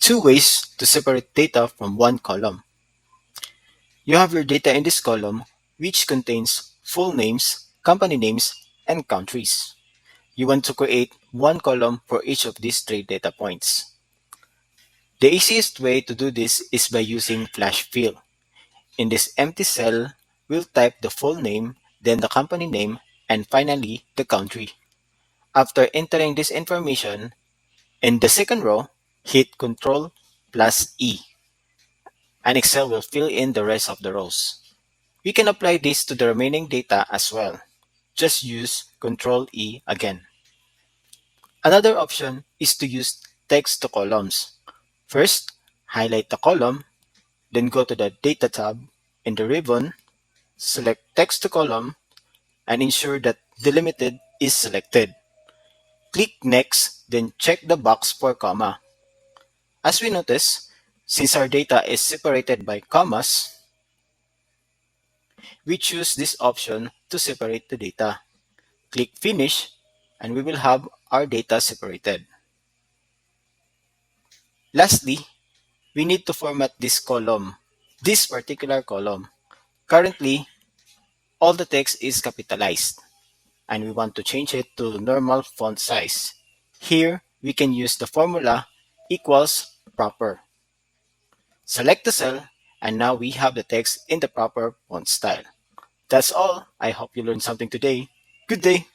two ways to separate data from one column. You have your data in this column, which contains full names, company names, and countries. You want to create one column for each of these three data points. The easiest way to do this is by using flash fill. In this empty cell, we'll type the full name, then the company name, and finally the country. After entering this information, in the second row, hit Ctrl plus E, and Excel will fill in the rest of the rows. We can apply this to the remaining data as well. Just use Ctrl E again. Another option is to use text to columns. First, highlight the column, then go to the Data tab. In the ribbon, select Text to Column and ensure that Delimited is selected. Click Next, then check the box for comma. As we notice, since our data is separated by commas, we choose this option to separate the data. Click Finish, and we will have our data separated. Lastly, we need to format this column, this particular column. Currently, all the text is capitalized, and we want to change it to normal font size. Here, we can use the formula equals proper. Select the cell, and now we have the text in the proper font style. That's all. I hope you learned something today. Good day.